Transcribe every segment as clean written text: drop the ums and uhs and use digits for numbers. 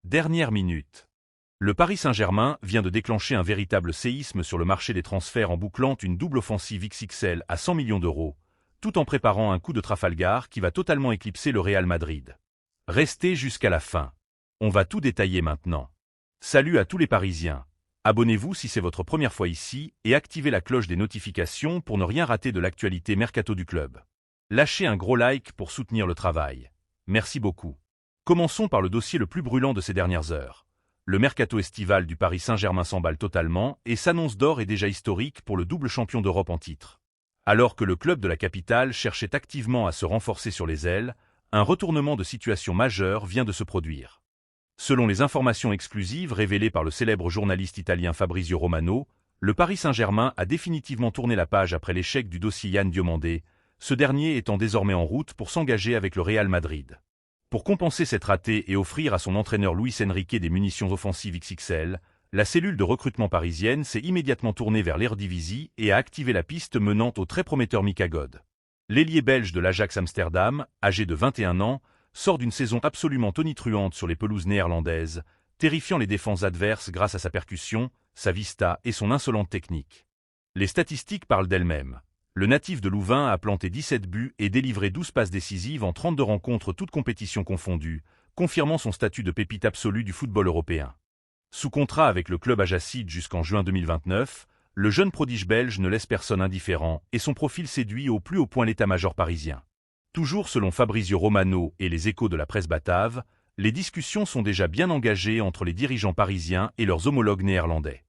Dernière minute. Le Paris Saint-Germain vient de déclencher un véritable séisme sur le marché des transferts en bouclant une double offensive XXL à 100 millions d'euros, tout en préparant un coup de Trafalgar qui va totalement éclipser le Real Madrid. Restez jusqu'à la fin. On va tout détailler maintenant. Salut à tous les Parisiens. Abonnez-vous si c'est votre première fois ici et activez la cloche des notifications pour ne rien rater de l'actualité mercato du club. Lâchez un gros like pour soutenir le travail. Merci beaucoup. Commençons par le dossier le plus brûlant de ces dernières heures. Le mercato estival du Paris Saint-Germain s'emballe totalement et s'annonce d'or et déjà historique pour le double champion d'Europe en titre. Alors que le club de la capitale cherchait activement à se renforcer sur les ailes, un retournement de situation majeur vient de se produire. Selon les informations exclusives révélées par le célèbre journaliste italien Fabrizio Romano, le Paris Saint-Germain a définitivement tourné la page après l'échec du dossier Yann Diomandé, ce dernier étant désormais en route pour s'engager avec le Real Madrid. Pour compenser cette ratée et offrir à son entraîneur Luis Enrique des munitions offensives XXL, la cellule de recrutement parisienne s'est immédiatement tournée vers l'Eredivisie et a activé la piste menant au très prometteur Mika God. L'ailier belge de l'Ajax Amsterdam, âgé de 21 ans, sort d'une saison absolument tonitruante sur les pelouses néerlandaises, terrifiant les défenses adverses grâce à sa percussion, sa vista et son insolente technique. Les statistiques parlent d'elles-mêmes. Le natif de Louvain a planté 17 buts et délivré 12 passes décisives en 32 rencontres toutes compétitions confondues, confirmant son statut de pépite absolue du football européen. Sous contrat avec le club Ajaxide jusqu'en juin 2029, le jeune prodige belge ne laisse personne indifférent et son profil séduit au plus haut point l'état-major parisien. Toujours selon Fabrizio Romano et les échos de la presse batave, les discussions sont déjà bien engagées entre les dirigeants parisiens et leurs homologues néerlandais.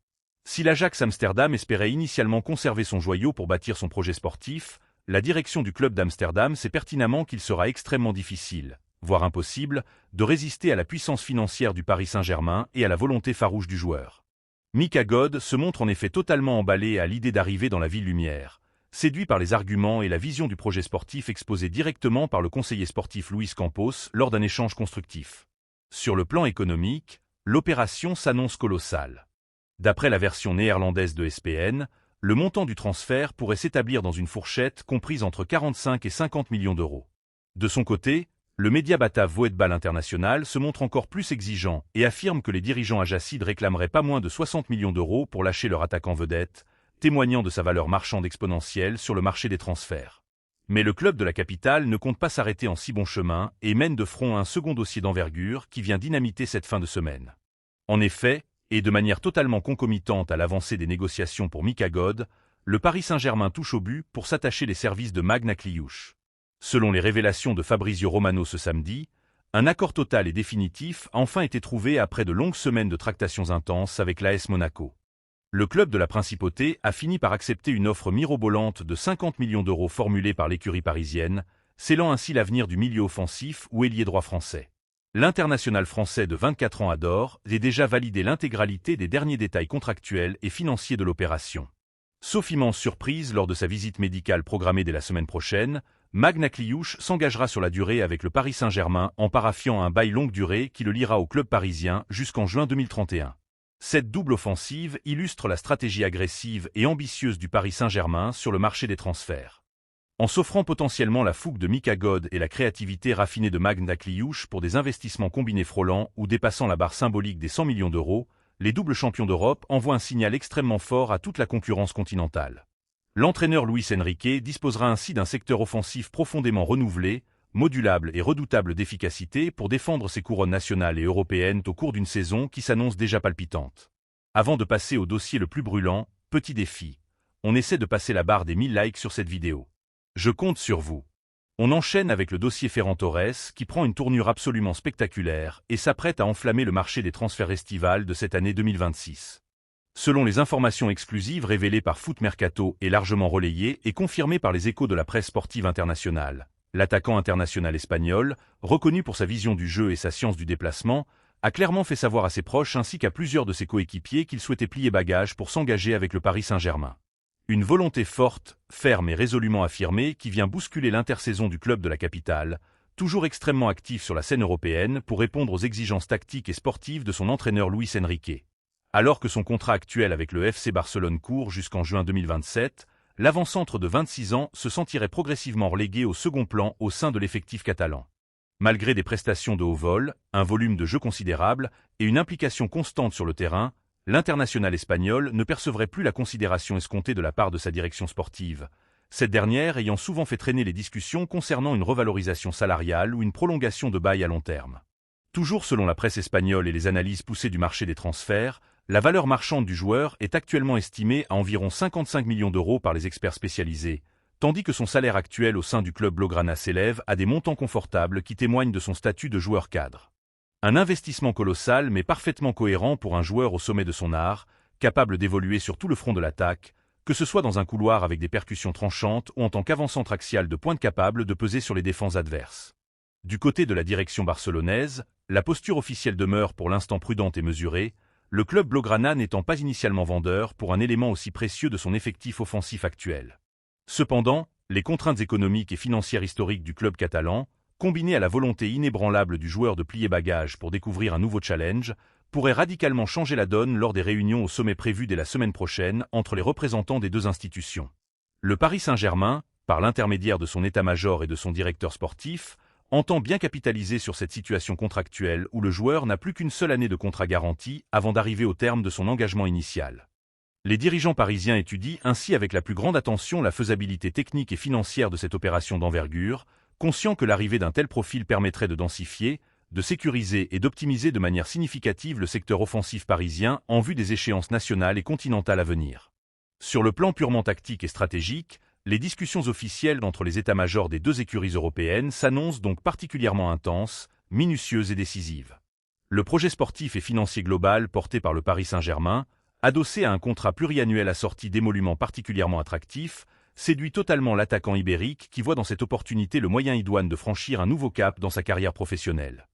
Si l'Ajax Amsterdam espérait initialement conserver son joyau pour bâtir son projet sportif, la direction du club d'Amsterdam sait pertinemment qu'il sera extrêmement difficile, voire impossible, de résister à la puissance financière du Paris Saint-Germain et à la volonté farouche du joueur. Mika God se montre en effet totalement emballé à l'idée d'arriver dans la ville lumière, séduit par les arguments et la vision du projet sportif exposé directement par le conseiller sportif Luis Campos lors d'un échange constructif. Sur le plan économique, l'opération s'annonce colossale. D'après la version néerlandaise de SPN, le montant du transfert pourrait s'établir dans une fourchette comprise entre 45 et 50 millions d'euros. De son côté, le média batave Voetbal International se montre encore plus exigeant et affirme que les dirigeants ajacides réclameraient pas moins de 60 millions d'euros pour lâcher leur attaquant vedette, témoignant de sa valeur marchande exponentielle sur le marché des transferts. Mais le club de la capitale ne compte pas s'arrêter en si bon chemin et mène de front un second dossier d'envergure qui vient dynamiter cette fin de semaine. En effet, et de manière totalement concomitante à l'avancée des négociations pour Mika God, le Paris Saint-Germain touche au but pour s'attacher les services de Magna Kliuch. Selon les révélations de Fabrizio Romano ce samedi, un accord total et définitif a enfin été trouvé après de longues semaines de tractations intenses avec l'AS Monaco. Le club de la Principauté a fini par accepter une offre mirobolante de 50 millions d'euros formulée par l'écurie parisienne, scellant ainsi l'avenir du milieu offensif ou ailier droit français. L'international français de 24 ans adore et déjà validé l'intégralité des derniers détails contractuels et financiers de l'opération. Sauf immense surprise lors de sa visite médicale programmée dès la semaine prochaine, Magna Kliuch s'engagera sur la durée avec le Paris Saint-Germain en paraphiant un bail longue durée qui le liera au club parisien jusqu'en juin 2031. Cette double offensive illustre la stratégie agressive et ambitieuse du Paris Saint-Germain sur le marché des transferts. En s'offrant potentiellement la fougue de Mika God et la créativité raffinée de Magna Kliuch pour des investissements combinés frôlant ou dépassant la barre symbolique des 100 millions d'euros, les doubles champions d'Europe envoient un signal extrêmement fort à toute la concurrence continentale. L'entraîneur Luis Enrique disposera ainsi d'un secteur offensif profondément renouvelé, modulable et redoutable d'efficacité pour défendre ses couronnes nationales et européennes au cours d'une saison qui s'annonce déjà palpitante. Avant de passer au dossier le plus brûlant, petit défi. On essaie de passer la barre des 1000 likes sur cette vidéo. Je compte sur vous. On enchaîne avec le dossier Ferran Torres qui prend une tournure absolument spectaculaire et s'apprête à enflammer le marché des transferts estivales de cette année 2026. Selon les informations exclusives révélées par Foot Mercato et largement relayées et confirmées par les échos de la presse sportive internationale, l'attaquant international espagnol, reconnu pour sa vision du jeu et sa science du déplacement, a clairement fait savoir à ses proches ainsi qu'à plusieurs de ses coéquipiers qu'il souhaitait plier bagages pour s'engager avec le Paris Saint-Germain. Une volonté forte, ferme et résolument affirmée qui vient bousculer l'intersaison du club de la capitale, toujours extrêmement actif sur la scène européenne pour répondre aux exigences tactiques et sportives de son entraîneur Luis Enrique. Alors que son contrat actuel avec le FC Barcelone court jusqu'en juin 2027, l'avant-centre de 26 ans se sentirait progressivement relégué au second plan au sein de l'effectif catalan. Malgré des prestations de haut vol, un volume de jeu considérable et une implication constante sur le terrain, l'international espagnol ne percevrait plus la considération escomptée de la part de sa direction sportive, cette dernière ayant souvent fait traîner les discussions concernant une revalorisation salariale ou une prolongation de bail à long terme. Toujours selon la presse espagnole et les analyses poussées du marché des transferts, la valeur marchande du joueur est actuellement estimée à environ 55 millions d'euros par les experts spécialisés, tandis que son salaire actuel au sein du club blaugrana s'élève à des montants confortables qui témoignent de son statut de joueur cadre. Un investissement colossal mais parfaitement cohérent pour un joueur au sommet de son art, capable d'évoluer sur tout le front de l'attaque, que ce soit dans un couloir avec des percussions tranchantes ou en tant qu'avant-centre axial de pointe capable de peser sur les défenses adverses. Du côté de la direction barcelonaise, la posture officielle demeure pour l'instant prudente et mesurée, le club blaugrana n'étant pas initialement vendeur pour un élément aussi précieux de son effectif offensif actuel. Cependant, les contraintes économiques et financières historiques du club catalan, combinées à la volonté inébranlable du joueur de plier bagages pour découvrir un nouveau challenge, pourraient radicalement changer la donne lors des réunions au sommet prévues dès la semaine prochaine entre les représentants des deux institutions. Le Paris Saint-Germain, par l'intermédiaire de son état-major et de son directeur sportif, entend bien capitaliser sur cette situation contractuelle où le joueur n'a plus qu'une seule année de contrat garanti avant d'arriver au terme de son engagement initial. Les dirigeants parisiens étudient ainsi avec la plus grande attention la faisabilité technique et financière de cette opération d'envergure, conscients que l'arrivée d'un tel profil permettrait de densifier, de sécuriser et d'optimiser de manière significative le secteur offensif parisien en vue des échéances nationales et continentales à venir. Sur le plan purement tactique et stratégique, les discussions officielles entre les états-majors des deux écuries européennes s'annoncent donc particulièrement intenses, minutieuses et décisives. Le projet sportif et financier global porté par le Paris Saint-Germain, adossé à un contrat pluriannuel assorti d'émoluments particulièrement attractifs, séduit totalement l'attaquant ibérique qui voit dans cette opportunité le moyen idoine de franchir un nouveau cap dans sa carrière professionnelle.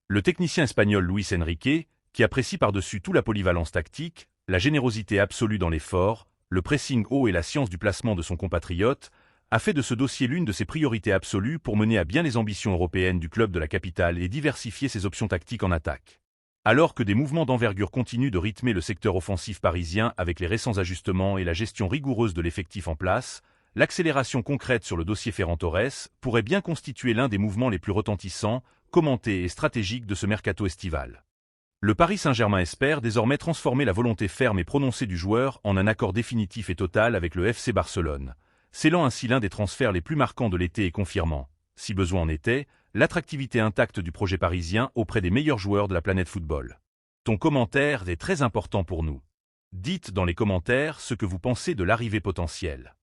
Le technicien espagnol Luis Enrique, qui apprécie par-dessus tout la polyvalence tactique, la générosité absolue dans l'effort, le pressing haut et la science du placement de son compatriote, a fait de ce dossier l'une de ses priorités absolues pour mener à bien les ambitions européennes du club de la capitale et diversifier ses options tactiques en attaque. Alors que des mouvements d'envergure continuent de rythmer le secteur offensif parisien avec les récents ajustements et la gestion rigoureuse de l'effectif en place, l'accélération concrète sur le dossier Ferran Torres pourrait bien constituer l'un des mouvements les plus retentissants, commentés et stratégiques de ce mercato estival. Le Paris Saint-Germain espère désormais transformer la volonté ferme et prononcée du joueur en un accord définitif et total avec le FC Barcelone, scellant ainsi l'un des transferts les plus marquants de l'été et confirmant, si besoin en était, l'attractivité intacte du projet parisien auprès des meilleurs joueurs de la planète football. Ton commentaire est très important pour nous. Dites dans les commentaires ce que vous pensez de l'arrivée potentielle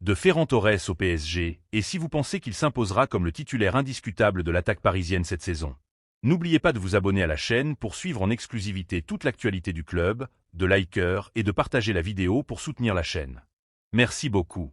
de Ferran Torres au PSG et si vous pensez qu'il s'imposera comme le titulaire indiscutable de l'attaque parisienne cette saison. N'oubliez pas de vous abonner à la chaîne pour suivre en exclusivité toute l'actualité du club, de liker et de partager la vidéo pour soutenir la chaîne. Merci beaucoup.